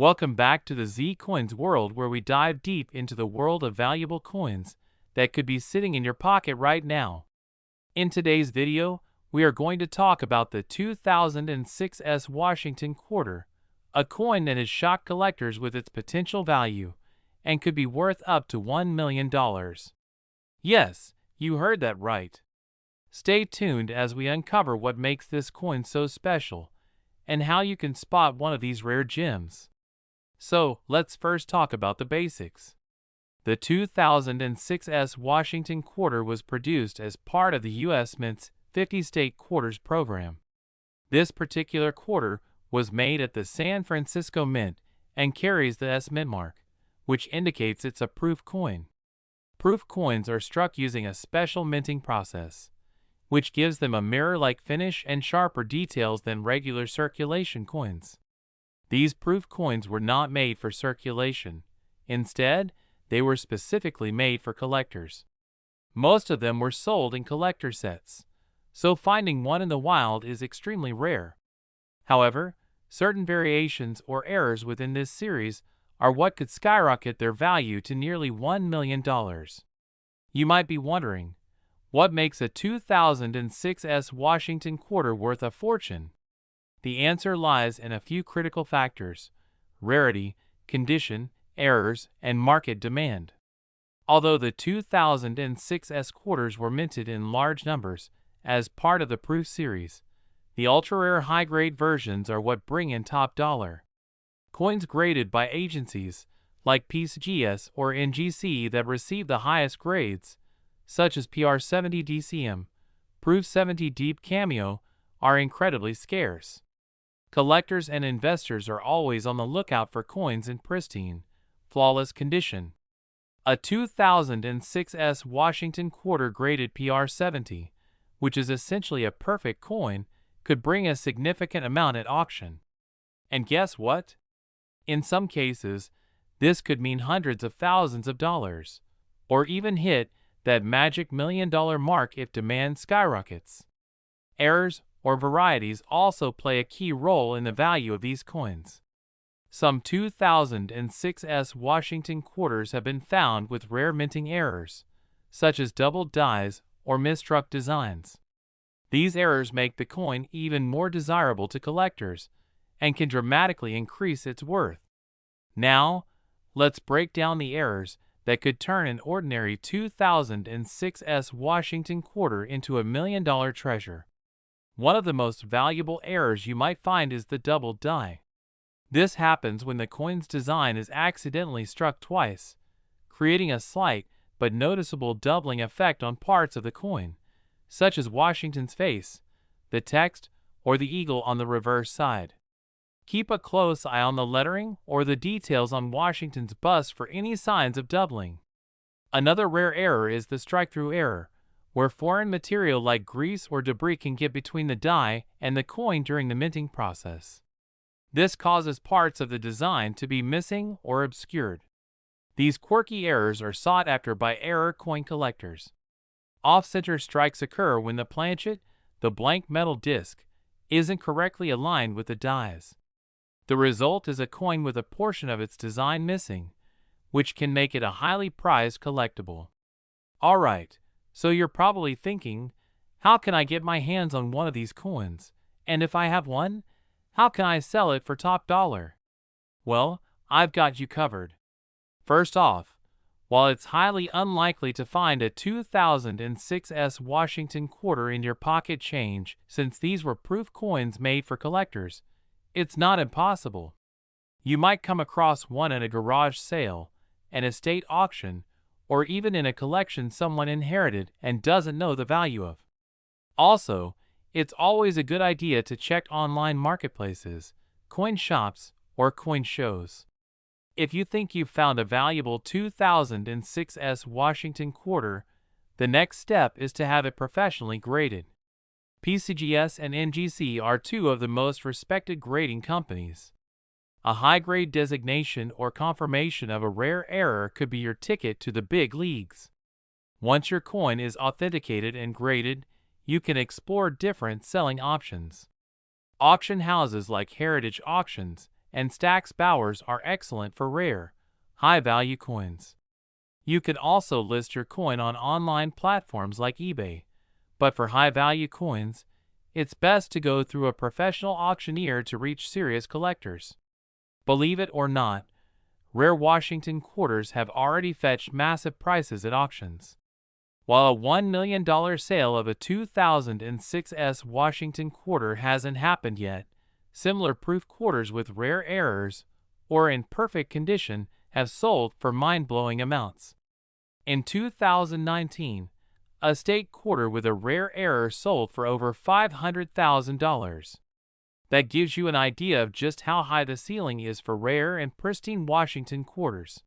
Welcome back to the Z Coins world, where we dive deep into the world of valuable coins that could be sitting in your pocket right now. In today's video, we are going to talk about the 2006 Washington quarter, a coin that has shocked collectors with its potential value and could be worth up to $1 million. Yes, you heard that right. Stay tuned as we uncover what makes this coin so special and how you can spot one of these rare gems. So, let's first talk about the basics. The 2006 Washington quarter was produced as part of the U.S. Mint's 50 State Quarters program. This particular quarter was made at the San Francisco Mint and carries the S Mint mark, which indicates it's a proof coin. Proof coins are struck using a special minting process, which gives them a mirror-like finish and sharper details than regular circulation coins. These proof coins were not made for circulation. Instead, they were specifically made for collectors. Most of them were sold in collector sets, so finding one in the wild is extremely rare. However, certain variations or errors within this series are what could skyrocket their value to nearly $1 million. You might be wondering, what makes a 2006 Washington quarter worth a fortune? The answer lies in a few critical factors: rarity, condition, errors, and market demand. Although the 2006 quarters were minted in large numbers as part of the proof series, the ultra-rare high-grade versions are what bring in top dollar. Coins graded by agencies like PCGS or NGC that receive the highest grades, such as PR70 DCM, Proof 70 Deep Cameo, are incredibly scarce. Collectors and investors are always on the lookout for coins in pristine, flawless condition. A 2006 Washington quarter graded PR70, which is essentially a perfect coin, could bring a significant amount at auction. And guess what? In some cases, this could mean hundreds of thousands of dollars, or even hit that magic $1 million mark if demand skyrockets. Errors or varieties also play a key role in the value of these coins. Some 2006 Washington quarters have been found with rare minting errors, such as doubled dies or misstruck designs. These errors make the coin even more desirable to collectors and can dramatically increase its worth. Now, let's break down the errors that could turn an ordinary 2006 Washington quarter into $1 million treasure. One of the most valuable errors you might find is the doubled die. This happens when the coin's design is accidentally struck twice, creating a slight but noticeable doubling effect on parts of the coin, such as Washington's face, the text, or the eagle on the reverse side. Keep a close eye on the lettering or the details on Washington's bust for any signs of doubling. Another rare error is the strike-through error, where foreign material like grease or debris can get between the die and the coin during the minting process. This causes parts of the design to be missing or obscured. These quirky errors are sought after by error coin collectors. Off-center strikes occur when the planchet, the blank metal disc, isn't correctly aligned with the dies. The result is a coin with a portion of its design missing, which can make it a highly prized collectible. Alright, so you're probably thinking, how can I get my hands on one of these coins? And if I have one, how can I sell it for top dollar? Well, I've got you covered. First off, while it's highly unlikely to find a 2006 Washington quarter in your pocket change since these were proof coins made for collectors, it's not impossible. You might come across one at a garage sale, an estate auction, or even in a collection someone inherited and doesn't know the value of. Also, it's always a good idea to check online marketplaces, coin shops, or coin shows. If you think you've found a valuable 2006 Washington quarter, the next step is to have it professionally graded. PCGS and NGC are two of the most respected grading companies. A high-grade designation or confirmation of a rare error could be your ticket to the big leagues. Once your coin is authenticated and graded, you can explore different selling options. Auction houses like Heritage Auctions and stacks bowers are excellent for rare, high-value coins. You could also list your coin on online platforms like eBay, but for high-value coins, it's best to go through a professional auctioneer to reach serious collectors. Believe it or not, rare Washington quarters have already fetched massive prices at auctions. While a $1 million sale of a 2006 Washington quarter hasn't happened yet, similar proof quarters with rare errors or in perfect condition have sold for mind-blowing amounts. In 2019, a state quarter with a rare error sold for over $500,000. That gives you an idea of just how high the ceiling is for rare and pristine Washington quarters.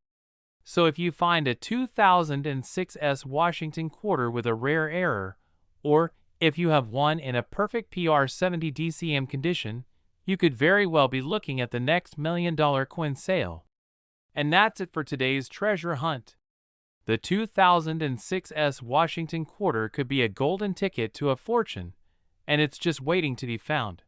So if you find a 2006 Washington quarter with a rare error, or if you have one in a perfect PR70 DCM condition, you could very well be looking at the next $1 million coin sale. And that's it for today's treasure hunt. The 2006 Washington quarter could be a golden ticket to a fortune, and it's just waiting to be found.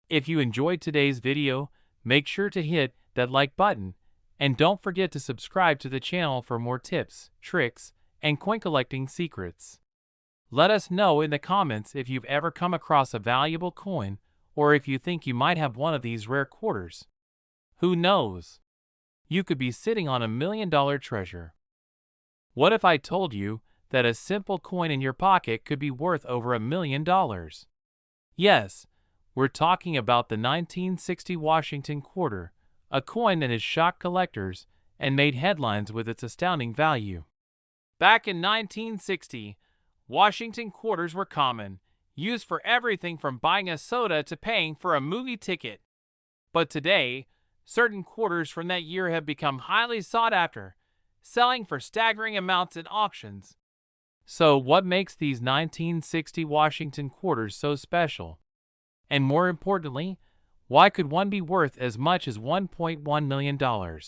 If you enjoyed today's video, make sure to hit that like button, and don't forget to subscribe to the channel for more tips, tricks, and coin collecting secrets. Let us know in the comments if you've ever come across a valuable coin, or if you think you might have one of these rare quarters. Who knows? You could be sitting on $1 million treasure. What if I told you that a simple coin in your pocket could be worth over $1 million? Yes, we're talking about the 1960 Washington quarter, a coin that has shocked collectors and made headlines with its astounding value. Back in 1960, Washington quarters were common, used for everything from buying a soda to paying for a movie ticket. But today, certain quarters from that year have become highly sought after, selling for staggering amounts at auctions. So what makes these 1960 Washington quarters so special? And more importantly, why could one be worth as much as $1.1 million?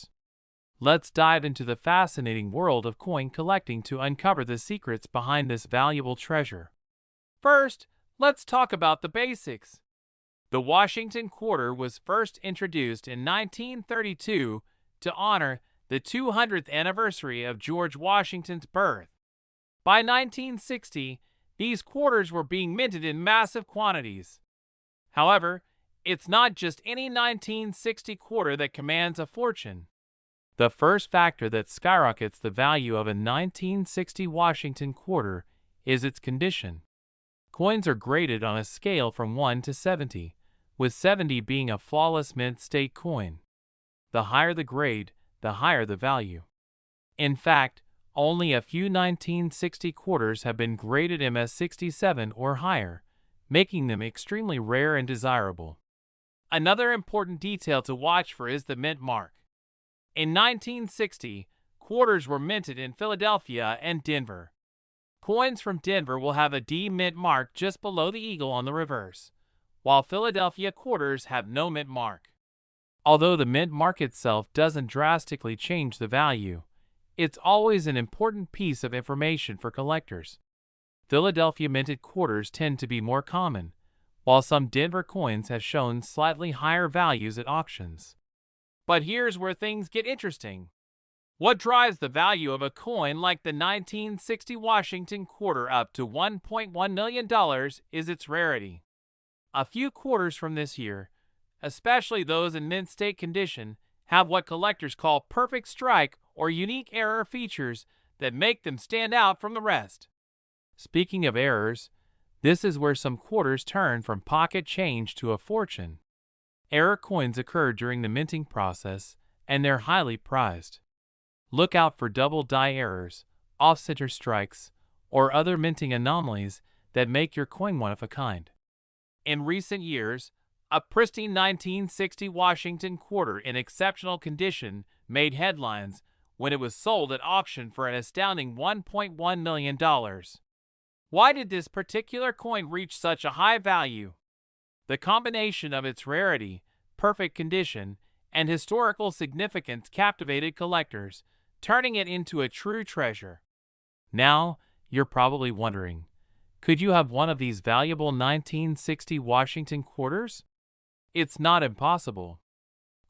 Let's dive into the fascinating world of coin collecting to uncover the secrets behind this valuable treasure. First, let's talk about the basics. The Washington quarter was first introduced in 1932 to honor the 200th anniversary of George Washington's birth. By 1960, these quarters were being minted in massive quantities. However, it's not just any 1960 quarter that commands a fortune. The first factor that skyrockets the value of a 1960 Washington quarter is its condition. Coins are graded on a scale from 1 to 70, with 70 being a flawless mint state coin. The higher the grade, the higher the value. In fact, only a few 1960 quarters have been graded MS67 or higher, making them extremely rare and desirable. Another important detail to watch for is the mint mark. In 1960, quarters were minted in Philadelphia and Denver. Coins from Denver will have a D mint mark just below the eagle on the reverse, while Philadelphia quarters have no mint mark. Although the mint mark itself doesn't drastically change the value, it's always an important piece of information for collectors. Philadelphia minted quarters tend to be more common, while some Denver coins have shown slightly higher values at auctions. But here's where things get interesting. What drives the value of a coin like the 1960 Washington quarter up to $1.1 million is its rarity. A few quarters from this year, especially those in mint state condition, have what collectors call perfect strike or unique error features that make them stand out from the rest. Speaking of errors, this is where some quarters turn from pocket change to a fortune. Error coins occur during the minting process, and they're highly prized. Look out for double die errors, off-center strikes, or other minting anomalies that make your coin one of a kind. In recent years, a pristine 1960 Washington quarter in exceptional condition made headlines when it was sold at auction for an astounding $1.1 million. Why did this particular coin reach such a high value? The combination of its rarity, perfect condition, and historical significance captivated collectors, turning it into a true treasure. Now, you're probably wondering, could you have one of these valuable 1960 Washington quarters? It's not impossible.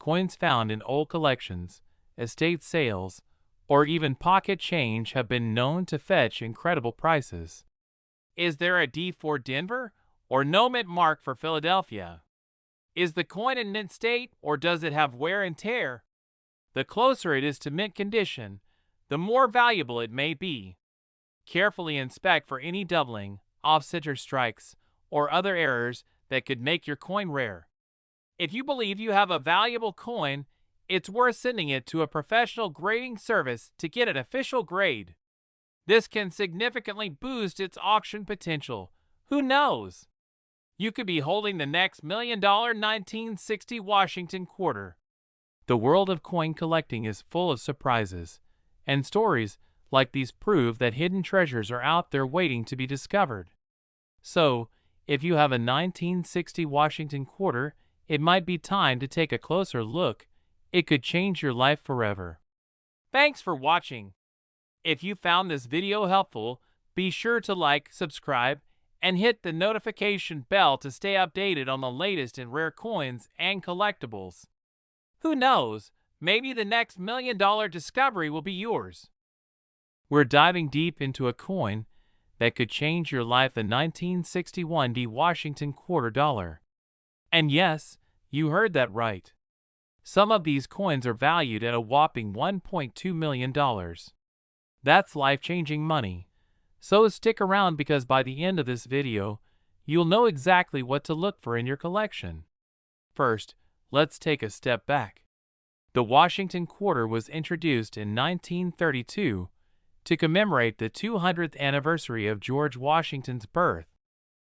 coins found in old collections, estate sales, or even pocket change have been known to fetch incredible prices. Is there a D for Denver or no mint mark for Philadelphia? Is the coin in mint state or does it have wear and tear? The closer it is to mint condition, the more valuable it may be. Carefully inspect for any doubling, off-center strikes, or other errors that could make your coin rare. If you believe you have a valuable coin, it's worth sending it to a professional grading service to get an official grade. This can significantly boost its auction potential. Who knows? You could be holding the next $1 million 1960 Washington quarter. The world of coin collecting is full of surprises, and stories like these prove that hidden treasures are out there waiting to be discovered. So, if you have a 1960 Washington quarter, it might be time to take a closer look. It could change your life forever. Thanks for watching. If you found this video helpful, be sure to like, subscribe, and hit the notification bell to stay updated on the latest in rare coins and collectibles. Who knows, maybe the next $1 million discovery will be yours. We're diving deep into a coin that could change your life, the 1961 D Washington quarter dollar. And yes, you heard that right. Some of these coins are valued at a whopping $1.2 million. That's life-changing money. So stick around because by the end of this video, you'll know exactly what to look for in your collection. First, let's take a step back. The Washington quarter was introduced in 1932 to commemorate the 200th anniversary of George Washington's birth.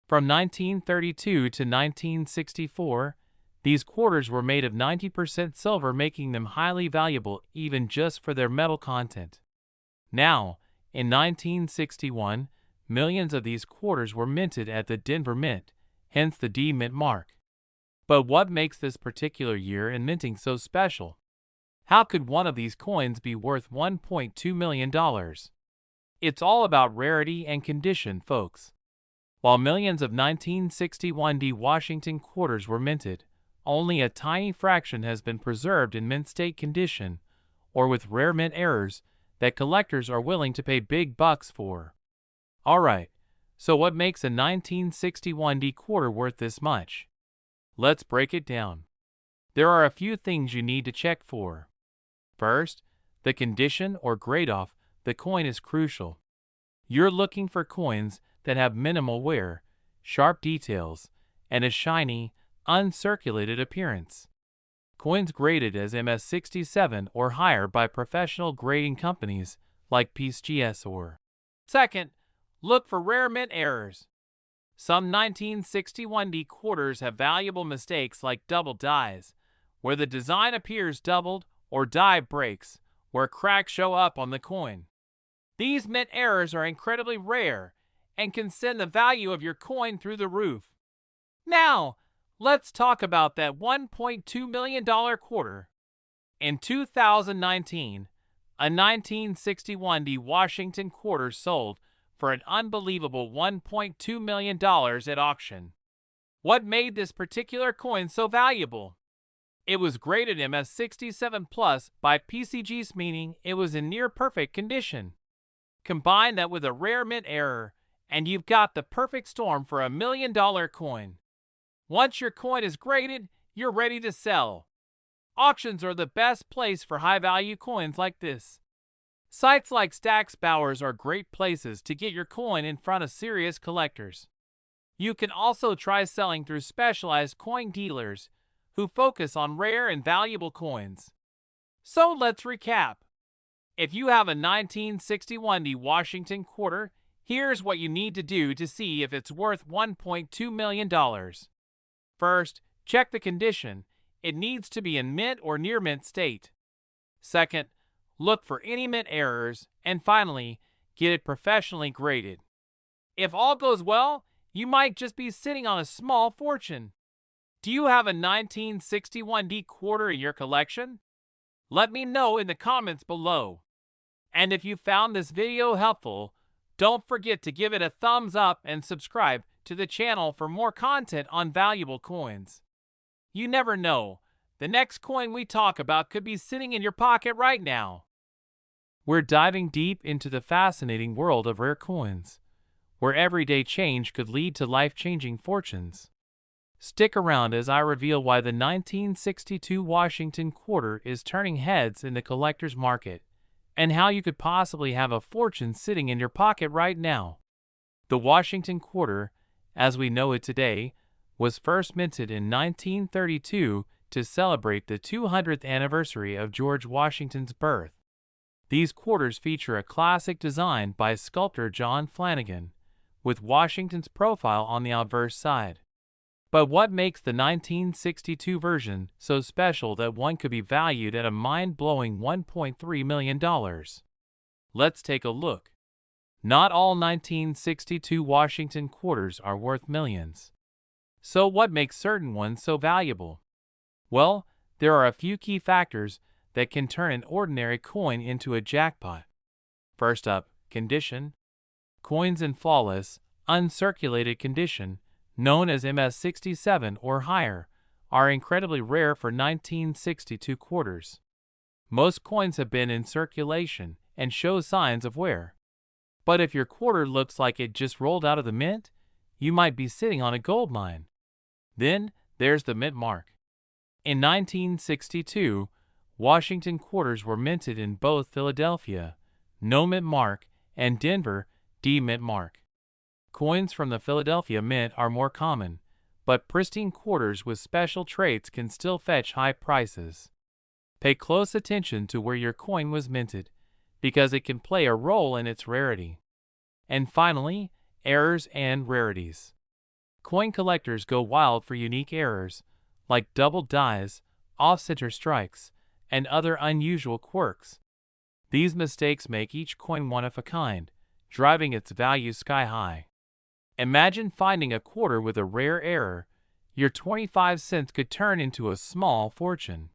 From 1932 to 1964, these quarters were made of 90% silver, making them highly valuable even just for their metal content. Now, in 1961, millions of these quarters were minted at the Denver Mint, hence the D Mint mark. But what makes this particular year in minting so special? How could one of these coins be worth $1.2 million? It's all about rarity and condition, folks. While millions of 1961 D Washington quarters were minted, only a tiny fraction has been preserved in mint state condition, or with rare mint errors that collectors are willing to pay big bucks for. Alright, so what makes a 1961 D quarter worth this much? Let's break it down. There are a few things you need to check for. First, the condition or grade of the coin is crucial. You're looking for coins that have minimal wear, sharp details, and a shiny, uncirculated appearance. Coins graded as MS67 or higher by professional grading companies like PCGS or. Second, look for rare mint errors. Some 1961 D quarters have valuable mistakes like double dies, where the design appears doubled, or die breaks, where cracks show up on the coin. These mint errors are incredibly rare and can send the value of your coin through the roof. Now, let's talk about that $1.2 million quarter. In 2019, a 1961 D Washington quarter sold for an unbelievable $1.2 million at auction. What made this particular coin so valuable? It was graded MS67 Plus by PCGS, meaning it was in near-perfect condition. Combine that with a rare mint error, and you've got the perfect storm for $1 million coin. Once your coin is graded, you're ready to sell. Auctions are the best place for high-value coins like this. Sites like Stack's Bowers are great places to get your coin in front of serious collectors. You can also try selling through specialized coin dealers who focus on rare and valuable coins. So let's recap. If you have a 1961 D Washington quarter, here's what you need to do to see if it's worth $1.2 million. First, check the condition. It needs to be in mint or near mint state. Second, look for any mint errors. And finally, get it professionally graded. If all goes well, you might just be sitting on a small fortune. Do you have a 1961 D quarter in your collection? Let me know in the comments below. And if you found this video helpful, don't forget to give it a thumbs up and subscribe to the channel for more content on valuable coins. You never know, The next coin we talk about could be sitting in your pocket right now. We're diving deep into the fascinating world of rare coins, where everyday change could lead to life-changing fortunes. Stick around as I reveal why the 1962 Washington quarter is turning heads in the collector's market, and how you could possibly have a fortune sitting in your pocket right now. The Washington quarter, as we know it today, was first minted in 1932 to celebrate the 200th anniversary of George Washington's birth. These quarters feature a classic design by sculptor John Flanagan, with Washington's profile on the obverse side. But what makes the 1962 version so special that one could be valued at a mind-blowing $1.3 million? Let's take a look. Not all 1962 Washington quarters are worth millions. So what makes certain ones so valuable? Well, there are a few key factors that can turn an ordinary coin into a jackpot. First up, condition. Coins in flawless, uncirculated condition, known as MS67 or higher, are incredibly rare for 1962 quarters. Most coins have been in circulation and show signs of wear. But if your quarter looks like it just rolled out of the mint, you might be sitting on a gold mine. Then there's the mint mark. In 1962, Washington quarters were minted in both Philadelphia, no mint mark, and Denver, D mint mark. Coins from the Philadelphia Mint are more common, but pristine quarters with special traits can still fetch high prices. Pay close attention to where your coin was minted, because it can play a role in its rarity. And finally, errors and rarities. Coin collectors go wild for unique errors, like double dies, off-center strikes, and other unusual quirks. These mistakes make each coin one of a kind, driving its value sky high. Imagine finding a quarter with a rare error. Your 25 cents could turn into a small fortune.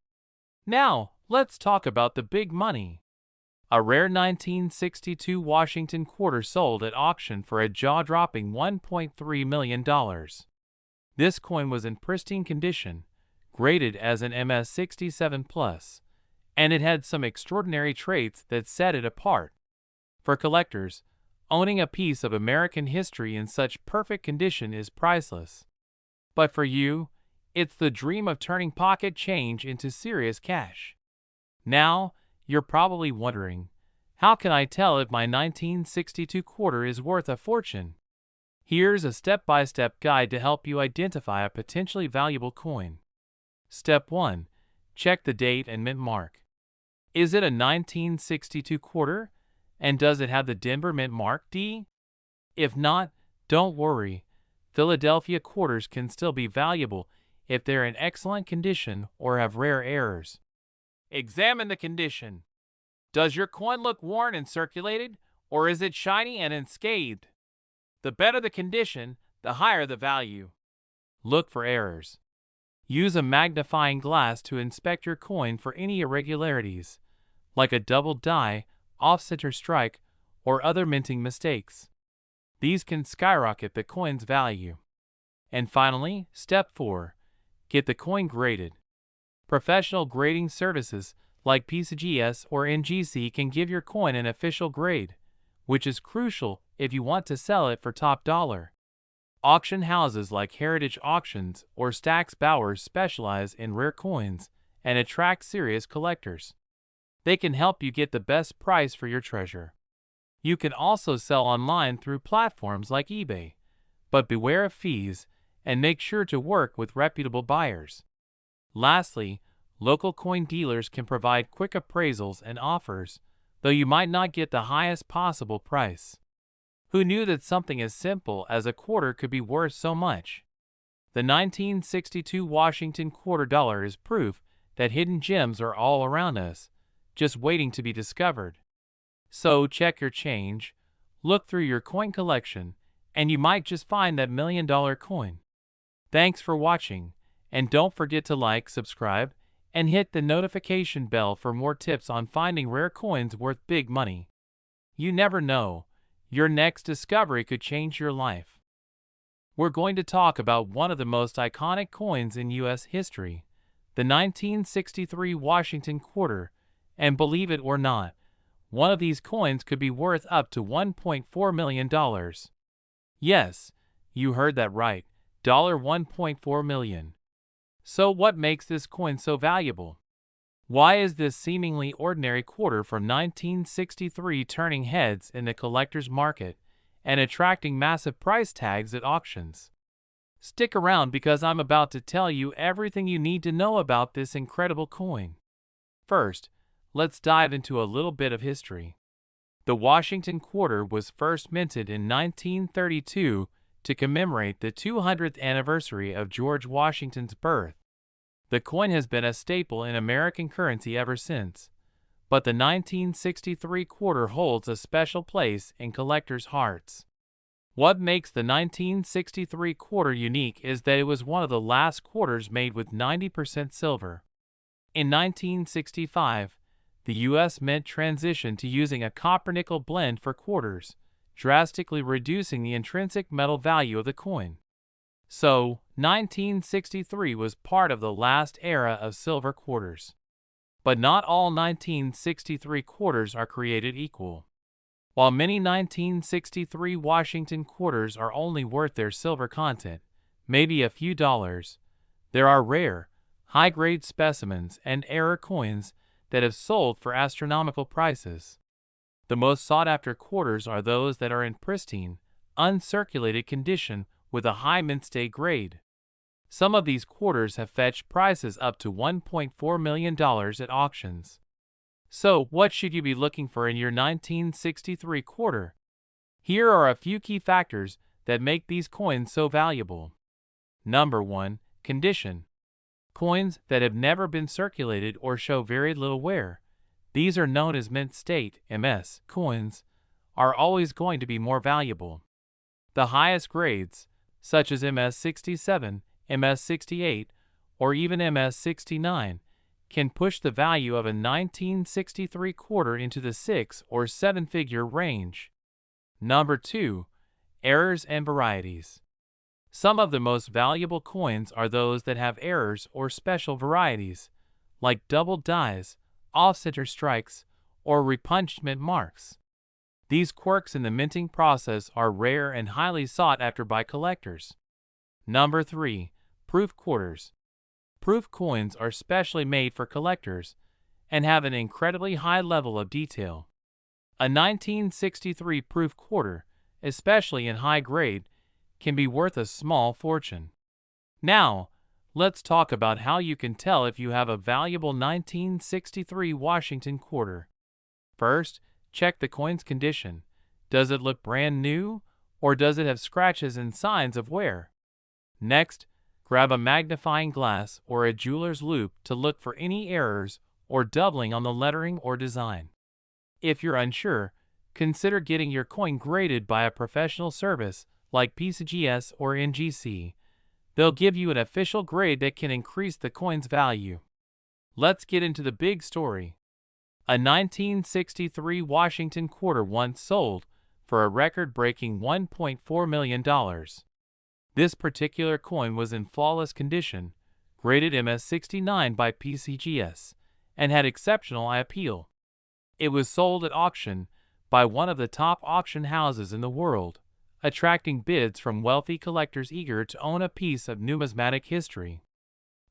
Now, let's talk about the big money. A rare 1962 Washington quarter sold at auction for a jaw-dropping $1.3 million. This coin was in pristine condition, graded as an MS67+, and it had some extraordinary traits that set it apart. For collectors, owning a piece of American history in such perfect condition is priceless. But for you, it's the dream of turning pocket change into serious cash. Now, you're probably wondering, how can I tell if my 1962 quarter is worth a fortune? Here's a step-by-step guide to help you identify a potentially valuable coin. Step 1. Check the date and mint mark. Is it a 1962 quarter? And does it have the Denver mint mark D? If not, don't worry. Philadelphia quarters can still be valuable if they're in excellent condition or have rare errors. Examine the condition. Does your coin look worn and circulated, or is it shiny and unscathed? The better the condition, the higher the value. Look for errors. Use a magnifying glass to inspect your coin for any irregularities, like a double die, off-center strike, or other minting mistakes. These can skyrocket the coin's value. And finally, step 4. Get the coin graded. Professional grading services like PCGS or NGC can give your coin an official grade, which is crucial if you want to sell it for top dollar. Auction houses like Heritage Auctions or Stack's Bowers specialize in rare coins and attract serious collectors. They can help you get the best price for your treasure. You can also sell online through platforms like eBay, but beware of fees and make sure to work with reputable buyers. Lastly, local coin dealers can provide quick appraisals and offers, though you might not get the highest possible price. Who knew that something as simple as a quarter could be worth so much? The 1962 Washington quarter dollar is proof that hidden gems are all around us, just waiting to be discovered. So check your change, look through your coin collection, and you might just find that $1 million coin. Thanks for watching, and don't forget to like, subscribe, and hit the notification bell for more tips on finding rare coins worth big money. You never know, your next discovery could change your life. We're going to talk about one of the most iconic coins in U.S. history, the the 1963 Washington quarter, and believe it or not, one of these coins could be worth up to $1.4 million. Yes, you heard that right, $1.4 million. So what makes this coin so valuable? Why is this seemingly ordinary quarter from 1963 turning heads in the collector's market and attracting massive price tags at auctions? Stick around because I'm about to tell you everything you need to know about this incredible coin. First, let's dive into a little bit of history. The Washington quarter was first minted in 1932 to commemorate the 200th anniversary of George Washington's birth. The coin has been a staple in American currency ever since, but the 1963 quarter holds a special place in collectors' hearts. What makes the 1963 quarter unique is that it was one of the last quarters made with 90% silver. In 1965, the U.S. Mint transitioned to using a copper-nickel blend for quarters, drastically reducing the intrinsic metal value of the coin. So, 1963 was part of the last era of silver quarters. But not all 1963 quarters are created equal. While many 1963 Washington quarters are only worth their silver content, maybe a few dollars, there are rare, high-grade specimens and error coins that have sold for astronomical prices. The most sought-after quarters are those that are in pristine, uncirculated condition with a high mint-stay grade. Some of these quarters have fetched prices up to $1.4 million at auctions. So, what should you be looking for in your 1963 quarter? Here are a few key factors that make these coins so valuable. Number 1. Condition. Coins that have never been circulated or show very little wear, these are known as mint state (MS) coins, are always going to be more valuable. The highest grades, such as MS-67, MS-68, or even MS-69, can push the value of a 1963 quarter into the 6 or 7-figure range. Number 2. Errors and varieties. Some of the most valuable coins are those that have errors or special varieties, like double dies, off-center strikes, or repunchment marks. These quirks in the minting process are rare and highly sought after by collectors. Number 3. Proof quarters. Proof coins are specially made for collectors and have an incredibly high level of detail. A 1963 proof quarter, especially in high grade, can be worth a small fortune. Now, let's talk about how you can tell if you have a valuable 1963 Washington quarter. First, check the coin's condition. Does it look brand new, or does it have scratches and signs of wear? Next, grab a magnifying glass or a jeweler's loupe to look for any errors or doubling on the lettering or design. If you're unsure, consider getting your coin graded by a professional service like PCGS or NGC. They'll give you an official grade that can increase the coin's value. Let's get into the big story. A 1963 Washington quarter once sold for a record-breaking $1.4 million. This particular coin was in flawless condition, graded MS-69 by PCGS, and had exceptional eye appeal. It was sold at auction by one of the top auction houses in the world, attracting bids from wealthy collectors eager to own a piece of numismatic history.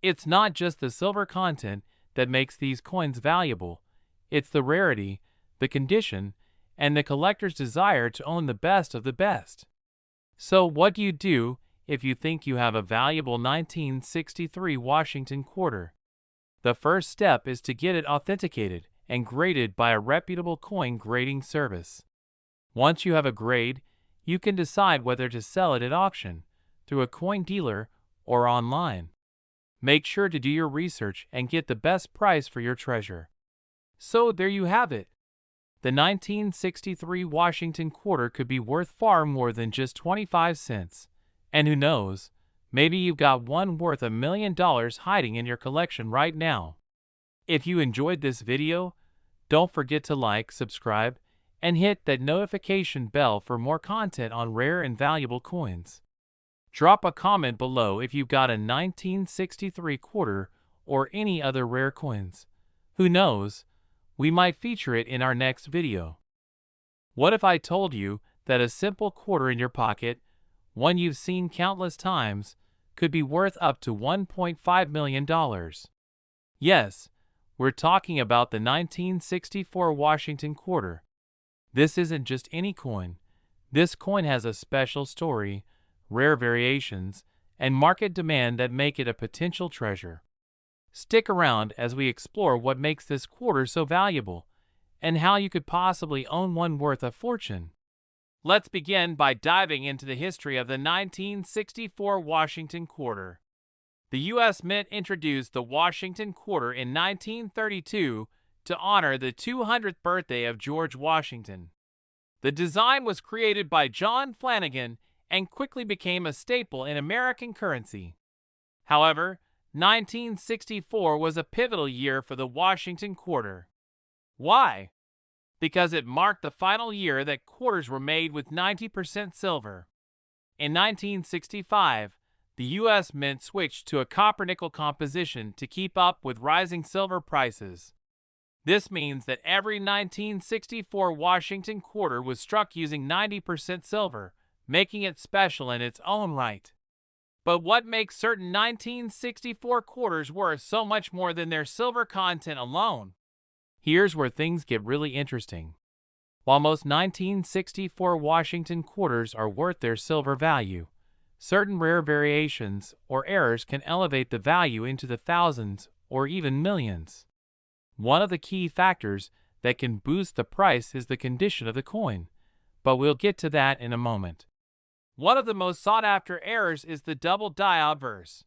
It's not just the silver content that makes these coins valuable, it's the rarity, the condition, and the collector's desire to own the best of the best. So what do you do if you think you have a valuable 1963 Washington quarter? The first step is to get it authenticated and graded by a reputable coin grading service. Once you have a grade, you can decide whether to sell it at auction, through a coin dealer, or online. Make sure to do your research and get the best price for your treasure. So there you have it. The 1963 Washington quarter could be worth far more than just 25 cents. And who knows, maybe you've got one worth $1 million hiding in your collection right now. If you enjoyed this video, don't forget to like, subscribe, and hit that notification bell for more content on rare and valuable coins. Drop a comment below if you've got a 1963 quarter or any other rare coins. Who knows? We might feature it in our next video. What if I told you that a simple quarter in your pocket, one you've seen countless times, could be worth up to $1.5 million? Yes, we're talking about the 1964 Washington quarter. This isn't just any coin. This coin has a special story, rare variations, and market demand that make it a potential treasure. Stick around as we explore what makes this quarter so valuable, and how you could possibly own one worth a fortune. Let's begin by diving into the history of the 1964 Washington quarter. The U.S. Mint introduced the Washington quarter in 1932 to honor the 200th birthday of George Washington. The design was created by John Flanagan and quickly became a staple in American currency. However, 1964 was a pivotal year for the Washington quarter. Why? Because it marked the final year that quarters were made with 90% silver. In 1965, the U.S. Mint switched to a copper-nickel composition to keep up with rising silver prices. This means that every 1964 Washington quarter was struck using 90% silver, making it special in its own right. But what makes certain 1964 quarters worth so much more than their silver content alone? Here's where things get really interesting. While most 1964 Washington quarters are worth their silver value, certain rare variations or errors can elevate the value into the thousands or even millions. One of the key factors that can boost the price is the condition of the coin, but we'll get to that in a moment. One of the most sought-after errors is the double die obverse.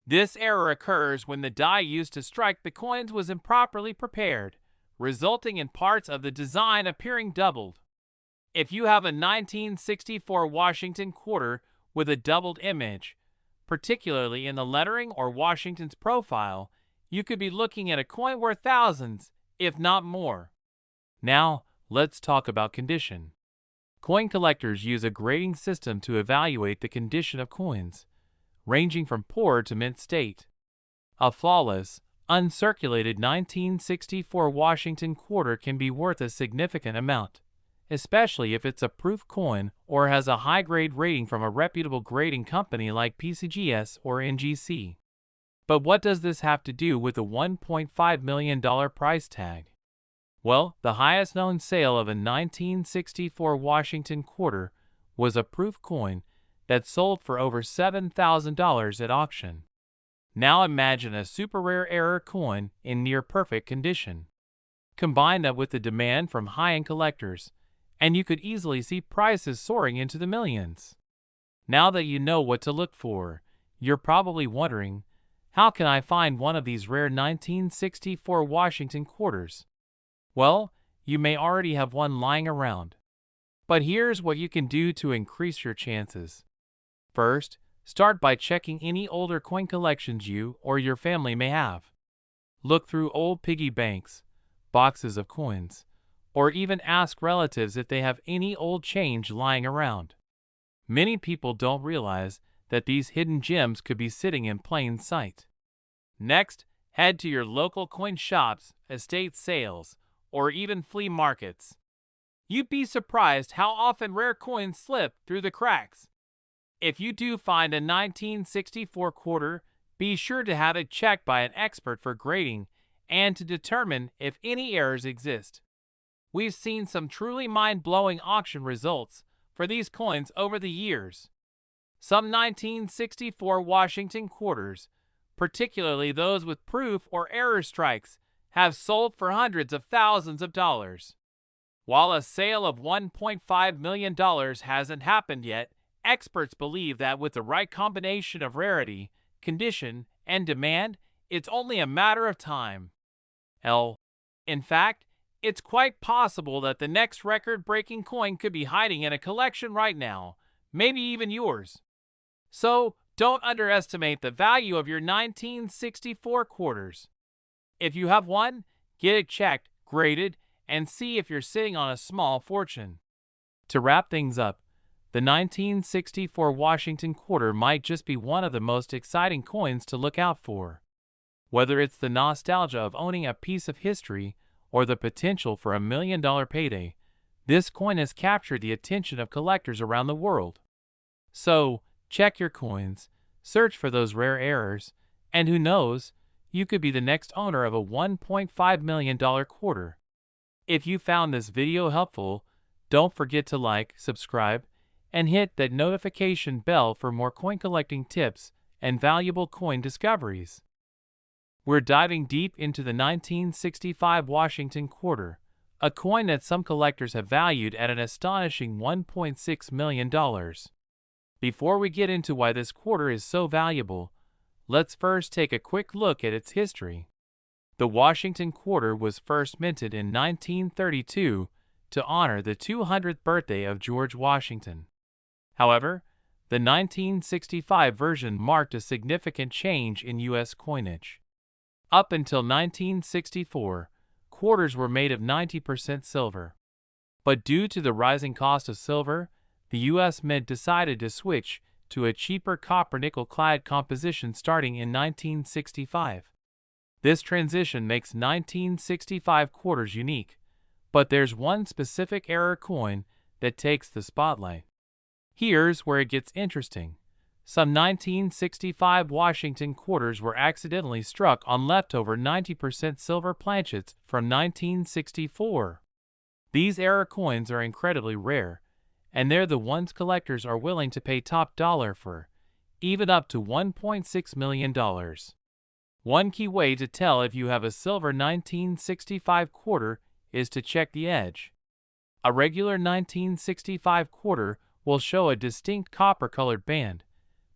This error occurs when the die used to strike the coins was improperly prepared, resulting in parts of the design appearing doubled. If you have a 1964 Washington quarter with a doubled image, particularly in the lettering or Washington's profile, you could be looking at a coin worth thousands, if not more. Now, let's talk about condition. Coin collectors use a grading system to evaluate the condition of coins, ranging from poor to mint state. A flawless, uncirculated 1964 Washington quarter can be worth a significant amount, especially if it's a proof coin or has a high-grade rating from a reputable grading company like PCGS or NGC. But what does this have to do with the $1.5 million price tag? Well, the highest known sale of a 1964 Washington quarter was a proof coin that sold for over $7,000 at auction. Now imagine a super rare error coin in near perfect condition. Combine that with the demand from high-end collectors, and you could easily see prices soaring into the millions. Now that you know what to look for, you're probably wondering, how can I find one of these rare 1964 Washington quarters? Well, you may already have one lying around. But here's what you can do to increase your chances. First, start by checking any older coin collections you or your family may have. Look through old piggy banks, boxes of coins, or even ask relatives if they have any old change lying around. Many people don't realize that these hidden gems could be sitting in plain sight. Next, head to your local coin shops, estate sales, or even flea markets. You'd be surprised how often rare coins slip through the cracks. If you do find a 1964 quarter, be sure to have it checked by an expert for grading and to determine if any errors exist. We've seen some truly mind-blowing auction results for these coins over the years. Some 1964 Washington quarters, particularly those with proof or error strikes, have sold for hundreds of thousands of dollars. While a sale of $1.5 million hasn't happened yet, experts believe that with the right combination of rarity, condition, and demand, it's only a matter of time. In fact, it's quite possible that the next record-breaking coin could be hiding in a collection right now, maybe even yours. So, don't underestimate the value of your 1964 quarters. If you have one, get it checked, graded, and see if you're sitting on a small fortune. To wrap things up, the 1964 Washington quarter might just be one of the most exciting coins to look out for. Whether it's the nostalgia of owning a piece of history or the potential for a $1 million payday, this coin has captured the attention of collectors around the world. So, check your coins, search for those rare errors, and who knows, you could be the next owner of a $1.5 million quarter. If you found this video helpful, don't forget to like, subscribe, and hit that notification bell for more coin collecting tips and valuable coin discoveries. We're diving deep into the 1965 Washington quarter, a coin that some collectors have valued at an astonishing $1.6 million. Before we get into why this quarter is so valuable, let's first take a quick look at its history. The Washington quarter was first minted in 1932 to honor the 200th birthday of George Washington. However, the 1965 version marked a significant change in U.S. coinage. Up until 1964, quarters were made of 90% silver. But due to the rising cost of silver, the U.S. Mint decided to switch to a cheaper copper-nickel-clad composition starting in 1965. This transition makes 1965 quarters unique, but there's one specific error coin that takes the spotlight. Here's where it gets interesting. Some 1965 Washington quarters were accidentally struck on leftover 90% silver planchets from 1964. These error coins are incredibly rare, and they're the ones collectors are willing to pay top dollar for, even up to $1.6 million. One key way to tell if you have a silver 1965 quarter is to check the edge. A regular 1965 quarter will show a distinct copper-colored band,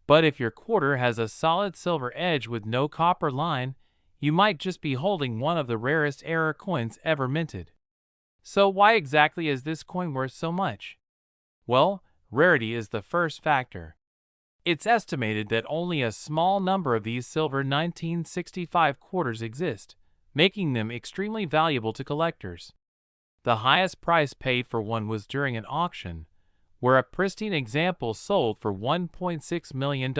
but if your quarter has a solid silver edge with no copper line, you might just be holding one of the rarest error coins ever minted. So why exactly is this coin worth so much? Well, rarity is the first factor. It's estimated that only a small number of these silver 1965 quarters exist, making them extremely valuable to collectors. The highest price paid for one was during an auction, where a pristine example sold for $1.6 million.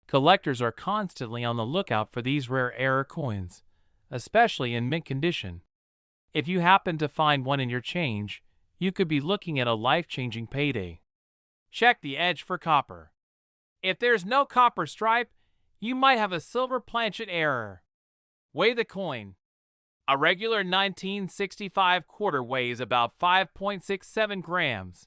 Collectors are constantly on the lookout for these rare error coins, especially in mint condition. If you happen to find one in your change, you could be looking at a life-changing payday. Check the edge for copper. If there's no copper stripe, you might have a silver planchet error. Weigh the coin. A regular 1965 quarter weighs about 5.67 grams,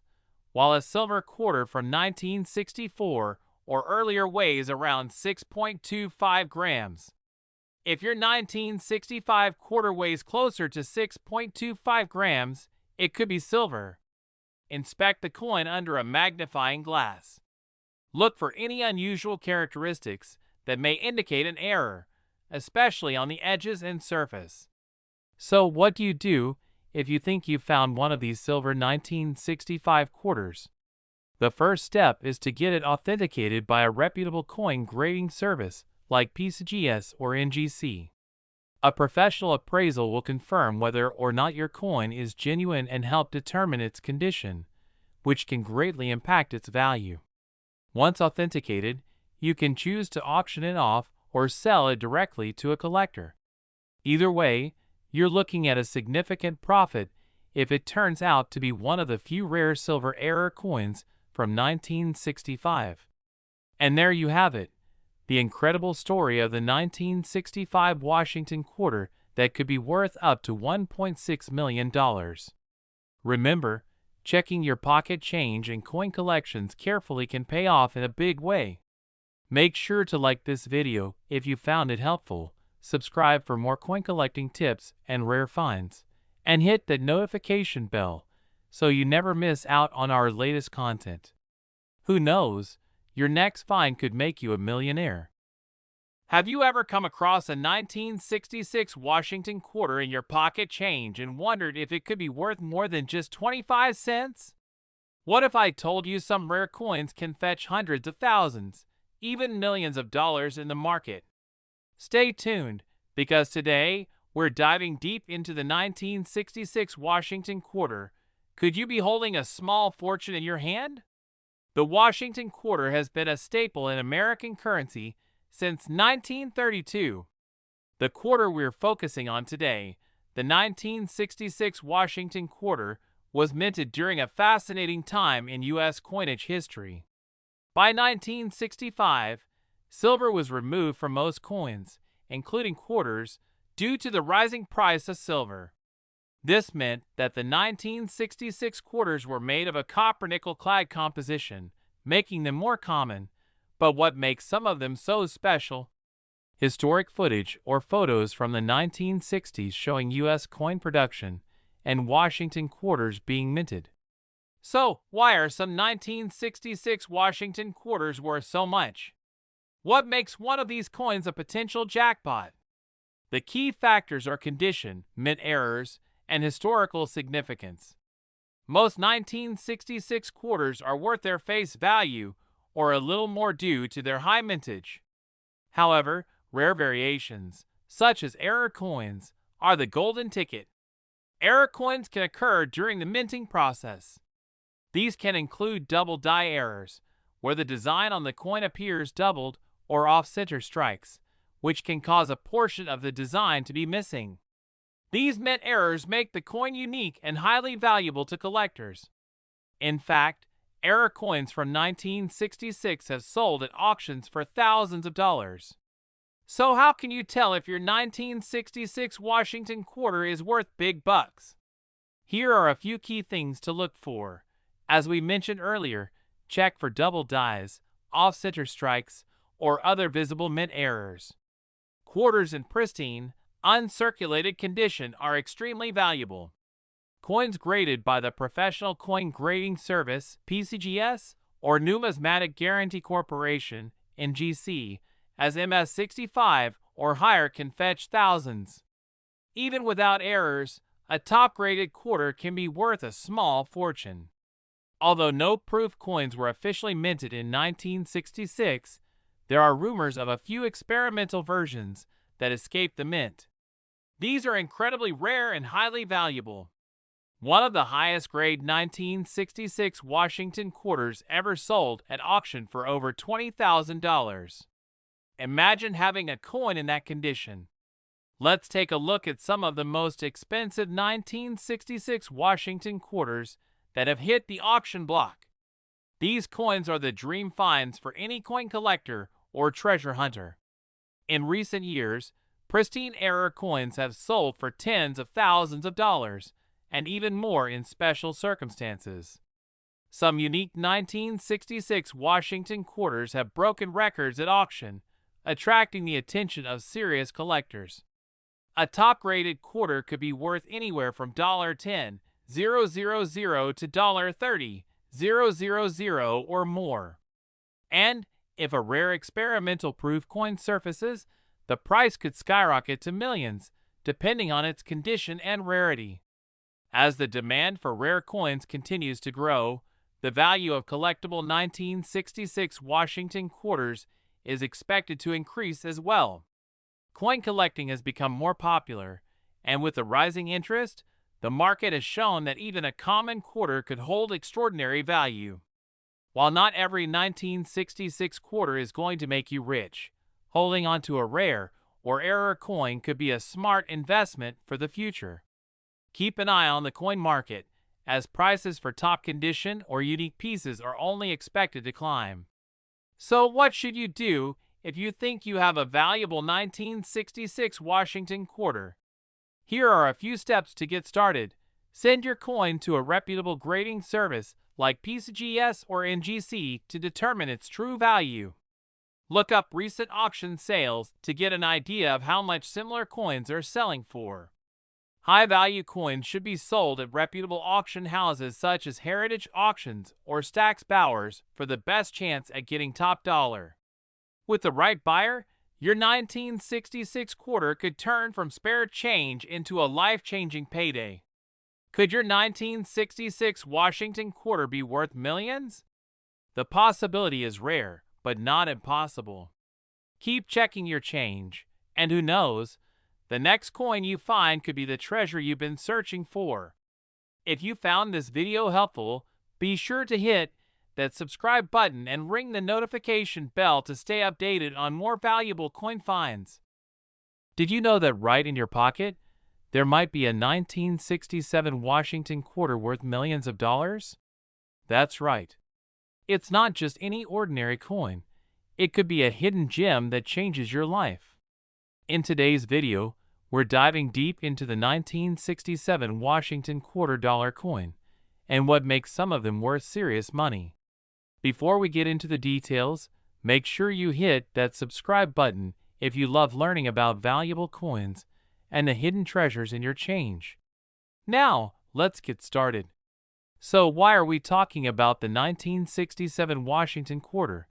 while a silver quarter from 1964 or earlier weighs around 6.25 grams. If your 1965 quarter weighs closer to 6.25 grams, it could be silver. Inspect the coin under a magnifying glass. Look for any unusual characteristics that may indicate an error, especially on the edges and surface. So what do you do if you think you've found one of these silver 1965 quarters? The first step is to get it authenticated by a reputable coin grading service like PCGS or NGC. A professional appraisal will confirm whether or not your coin is genuine and help determine its condition, which can greatly impact its value. Once authenticated, you can choose to auction it off or sell it directly to a collector. Either way, you're looking at a significant profit if it turns out to be one of the few rare silver error coins from 1965. And there you have it, the incredible story of the 1965 Washington quarter that could be worth up to $1.6 million. Remember, checking your pocket change and coin collections carefully can pay off in a big way. Make sure to like this video if you found it helpful, subscribe for more coin collecting tips and rare finds, and hit the notification bell so you never miss out on our latest content. Who knows, your next find could make you a millionaire. Have you ever come across a 1966 Washington quarter in your pocket change and wondered if it could be worth more than just 25 cents? What if I told you some rare coins can fetch hundreds of thousands, even millions of dollars in the market? Stay tuned, because today we're diving deep into the 1966 Washington quarter. Could you be holding a small fortune in your hand? The Washington quarter has been a staple in American currency since 1932, The quarter we're focusing on today, the 1966 Washington quarter, was minted during a fascinating time in U.S. coinage history. By 1965, silver was removed from most coins, including quarters, due to the rising price of silver. This meant that the 1966 quarters were made of a copper-nickel clad composition, making them more common. But what makes some of them so special? Historic footage or photos from the 1960s showing U.S. coin production and Washington quarters being minted. So, why are some 1966 Washington quarters worth so much? What makes one of these coins a potential jackpot? The key factors are condition, mint errors, and historical significance. Most 1966 quarters are worth their face value or a little more due to their high mintage. However, rare variations, such as error coins, are the golden ticket. Error coins can occur during the minting process. These can include double die errors, where the design on the coin appears doubled, or off-center strikes, which can cause a portion of the design to be missing. These mint errors make the coin unique and highly valuable to collectors. In fact, error coins from 1966 have sold at auctions for thousands of dollars. So how can you tell if your 1966 Washington quarter is worth big bucks? Here are a few key things to look for. As we mentioned earlier, check for double dies, off-center strikes, or other visible mint errors. Quarters in pristine, uncirculated condition are extremely valuable. Coins graded by the Professional Coin Grading Service (PCGS) or Numismatic Guarantee Corporation (NGC) as MS65 or higher can fetch thousands. Even without errors, a top-graded quarter can be worth a small fortune. Although no proof coins were officially minted in 1966, there are rumors of a few experimental versions that escaped the mint. These are incredibly rare and highly valuable. One of the highest grade 1966 Washington quarters ever sold at auction for over $20,000. Imagine having a coin in that condition. Let's take a look at some of the most expensive 1966 Washington quarters that have hit the auction block. These coins are the dream finds for any coin collector or treasure hunter. In recent years, pristine error coins have sold for tens of thousands of dollars, and even more in special circumstances. Some unique 1966 Washington quarters have broken records at auction, attracting the attention of serious collectors. A top-graded quarter could be worth anywhere from $10,000 to $30,000 or more. And if a rare experimental proof coin surfaces, the price could skyrocket to millions, depending on its condition and rarity. As the demand for rare coins continues to grow, the value of collectible 1966 Washington quarters is expected to increase as well. Coin collecting has become more popular, and with the rising interest, the market has shown that even a common quarter could hold extraordinary value. While not every 1966 quarter is going to make you rich, holding onto a rare or error coin could be a smart investment for the future. Keep an eye on the coin market, as prices for top condition or unique pieces are only expected to climb. So what should you do if you think you have a valuable 1966 Washington quarter? Here are a few steps to get started. Send your coin to a reputable grading service like PCGS or NGC to determine its true value. Look up recent auction sales to get an idea of how much similar coins are selling for. High-value coins should be sold at reputable auction houses such as Heritage Auctions or Stack's Bowers for the best chance at getting top dollar. With the right buyer, your 1966 quarter could turn from spare change into a life-changing payday. Could your 1966 Washington quarter be worth millions? The possibility is rare, but not impossible. Keep checking your change, and who knows, the next coin you find could be the treasure you've been searching for. If you found this video helpful, be sure to hit that subscribe button and ring the notification bell to stay updated on more valuable coin finds. Did you know that right in your pocket, there might be a 1967 Washington quarter worth millions of dollars? That's right. It's not just any ordinary coin. It could be a hidden gem that changes your life. In today's video, we're diving deep into the 1967 Washington quarter dollar coin and what makes some of them worth serious money. Before we get into the details, make sure you hit that subscribe button if you love learning about valuable coins and the hidden treasures in your change. Now, let's get started. So why are we talking about the 1967 Washington quarter?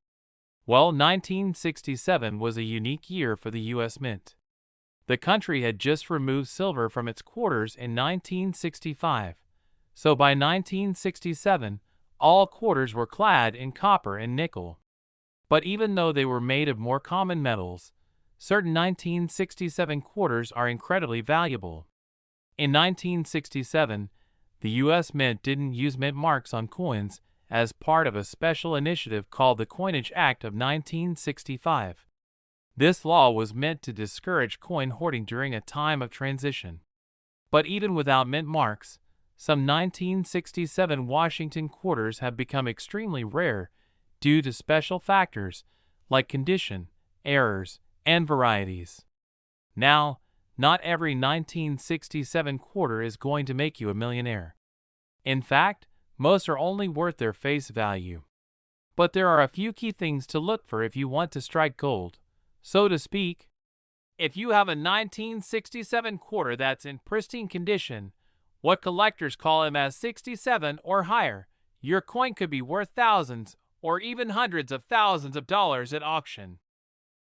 Well, 1967 was a unique year for the U.S. Mint. The country had just removed silver from its quarters in 1965, so by 1967, all quarters were clad in copper and nickel. But even though they were made of more common metals, certain 1967 quarters are incredibly valuable. In 1967, the U.S. Mint didn't use mint marks on coins as part of a special initiative called the Coinage Act of 1965. This law was meant to discourage coin hoarding during a time of transition. But even without mint marks, some 1967 Washington quarters have become extremely rare due to special factors like condition, errors, and varieties. Now, not every 1967 quarter is going to make you a millionaire. In fact, most are only worth their face value. But there are a few key things to look for if you want to strike gold, so to speak. If you have a 1967 quarter that's in pristine condition, what collectors call them as 67 or higher, your coin could be worth thousands or even hundreds of thousands of dollars at auction.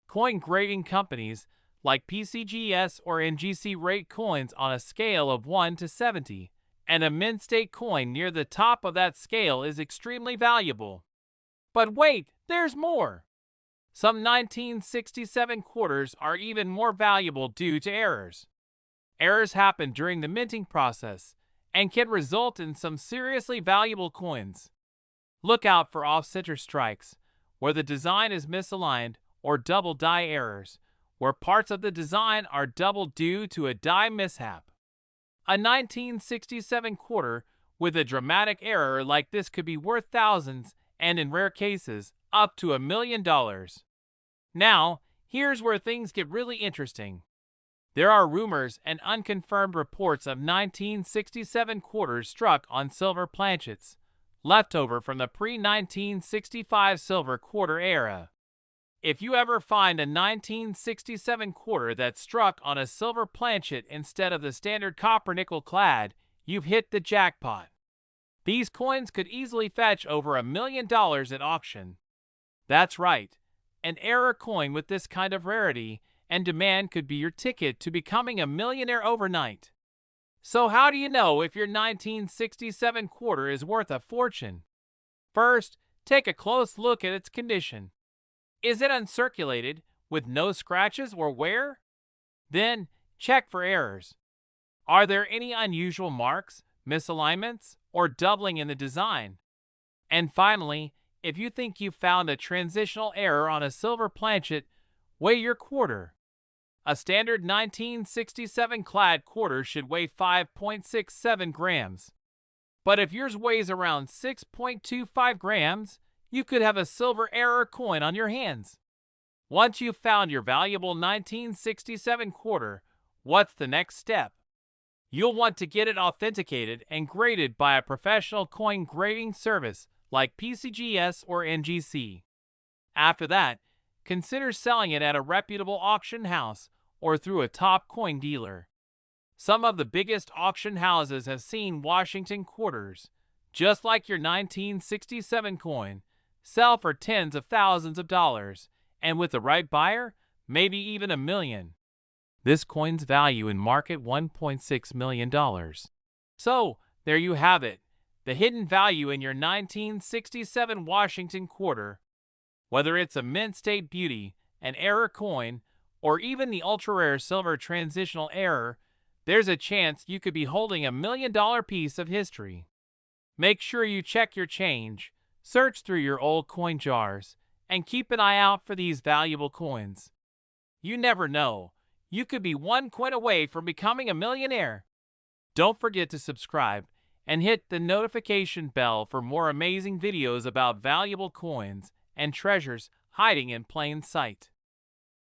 Coin grading companies like PCGS or NGC rate coins on a scale of 1 to 70, and a mint state coin near the top of that scale is extremely valuable. But wait, there's more! Some 1967 quarters are even more valuable due to errors. Errors happen during the minting process and can result in some seriously valuable coins. Look out for off-center strikes, where the design is misaligned, or double die errors, where parts of the design are doubled due to a die mishap. A 1967 quarter with a dramatic error like this could be worth thousands, and in rare cases, up to $1 million. Now, here's where things get really interesting. There are rumors and unconfirmed reports of 1967 quarters struck on silver planchets, left over from the pre-1965 silver quarter era. If you ever find a 1967 quarter that's struck on a silver planchet instead of the standard copper nickel clad, you've hit the jackpot. These coins could easily fetch over $1 million at auction. That's right, an error coin with this kind of rarity and demand could be your ticket to becoming a millionaire overnight. So how do you know if your 1967 quarter is worth a fortune? First, take a close look at its condition. Is it uncirculated, with no scratches or wear? Then, check for errors. Are there any unusual marks, misalignments, or doubling in the design? And finally, if you think you found a transitional error on a silver planchet, weigh your quarter. A standard 1967 clad quarter should weigh 5.67 grams. But if yours weighs around 6.25 grams, you could have a silver error coin on your hands. Once you've found your valuable 1967 quarter, what's the next step? You'll want to get it authenticated and graded by a professional coin grading service like PCGS or NGC. After that, consider selling it at a reputable auction house or through a top coin dealer. Some of the biggest auction houses have seen Washington quarters, just like your 1967 coin, sell for tens of thousands of dollars, and with the right buyer, maybe even $1 million. This coin's value in market $1.6 million. So, there you have it, the hidden value in your 1967 Washington quarter. Whether it's a mint state beauty, an error coin, or even the ultra-rare silver transitional error, there's a chance you could be holding $1 million piece of history. Make sure you check your change, search through your old coin jars, and keep an eye out for these valuable coins. You never know, you could be one coin away from becoming a millionaire. Don't forget to subscribe and hit the notification bell for more amazing videos about valuable coins and treasures hiding in plain sight.